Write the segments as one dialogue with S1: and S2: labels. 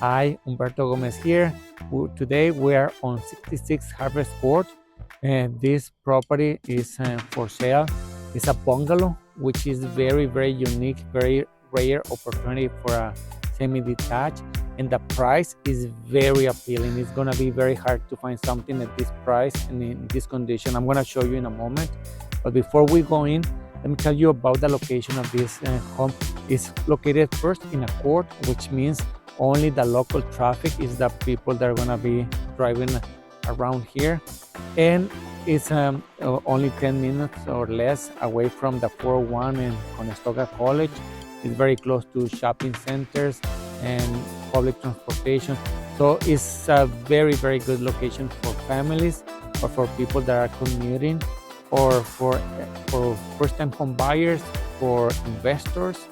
S1: Hi, Humberto Gomez here. Today we are on 66 Harvest Court, and this property is for sale. It's a bungalow, which is very unique, very rare opportunity for a semi-detached, and the price is very appealing. It's gonna be very hard to find something at this price and in this condition. I'm gonna show you in a moment, but before we go in, let me tell you about the location of this home. It's located first in a court, which means only the local traffic is the people that are gonna be driving around here, and it's only 10 minutes or less away from the 401 and Conestoga College. It's very close to shopping centers and public transportation, so it's a very good location for families or for people that are commuting, or for first-time home buyers, for investors,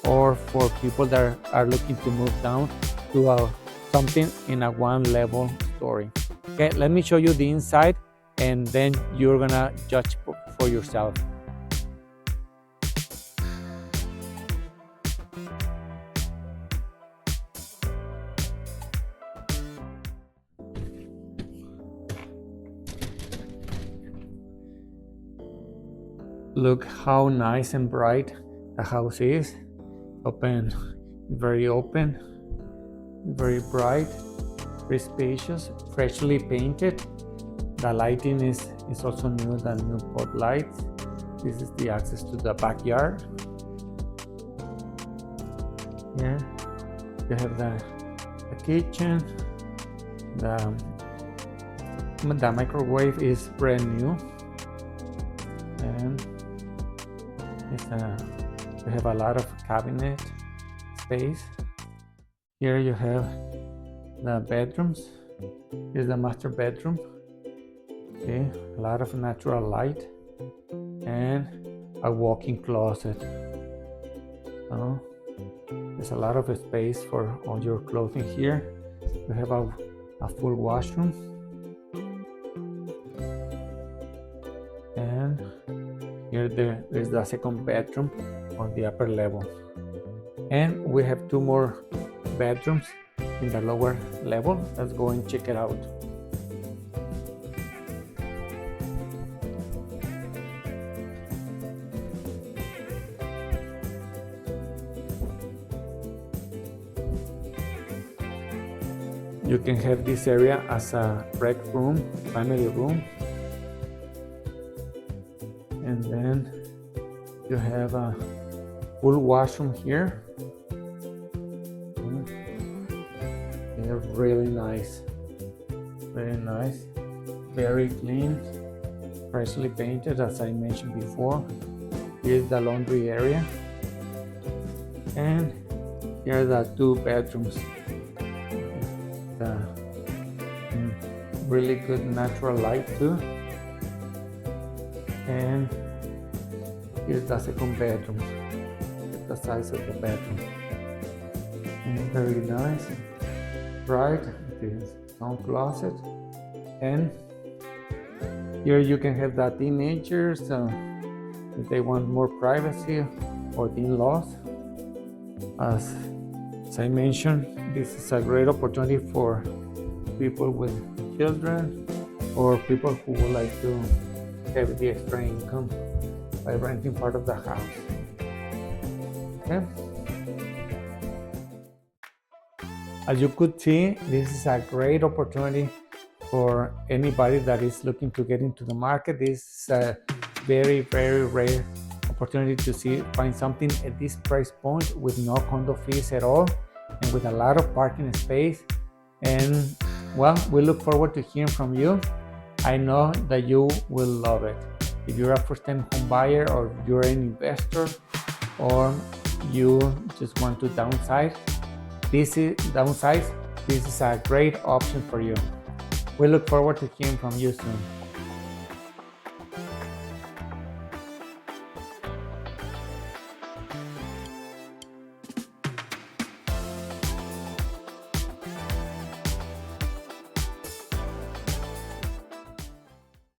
S1: or for people that are looking to move down to something in a one-level story. Okay, let me show you the inside, and then you're gonna judge for yourself. Look how nice and bright the house is. Very open, very bright, very spacious, freshly painted. The lighting is also new, the new pod lights. This is the access to the backyard. Here you have the kitchen. The microwave is brand new, and you have a lot of cabinet space. Here you have the bedrooms. Here's the master bedroom. Okay, a lot of natural light and a walk-in closet. There's a lot of space for all your clothing here. You have a full washroom, and here there's the second bedroom on the upper level, and we have two more bedrooms in the lower level. Let's go and check it out. You can have this area as a rec room, family room, and then you have a full washroom here. They're really nice, very clean, freshly painted, as I mentioned before. Here's the laundry area, and here are the two bedrooms. Really good natural light too, and here's the second bedroom. Look at the size of the bedroom, and very nice, bright. There's some closet, and here you can have the teenagers if they want more privacy, or the in-laws. As I mentioned, this is a great opportunity for people with children, or people who would like to have the extra income by renting part of the house. Okay. As you could see, this is a great opportunity for anybody that is looking to get into the market. This is a very rare opportunity to find something at this price point with no condo fees at all, and with a lot of parking space. And well, we look forward to hearing from you. I know that you will love it. If you're a first-time home buyer, or you're an investor, or you just want to downsize, this is a great option for you. We look forward to hearing from you soon.